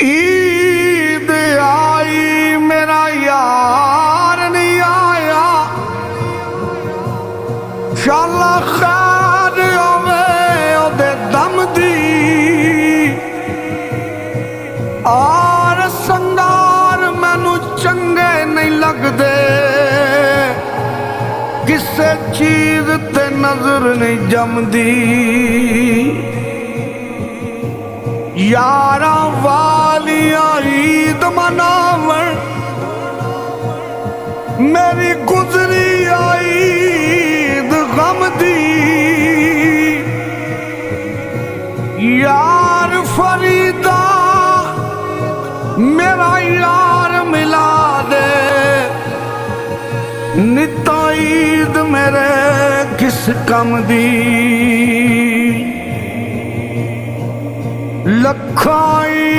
ईद आई मेरा यार नहीं आया, शाला खैर होवे ओदे दम दी। और संगार मैनू चंगे नहीं लगदे, किसे चीज ते नजर नहीं जमदी। यारा वालिया ईद मनावन मेरी गुजरी आई ईद गम दी। यार फरीदा मेरा यार मिला दे, निता ईद मेरे किस कम दी। लखाई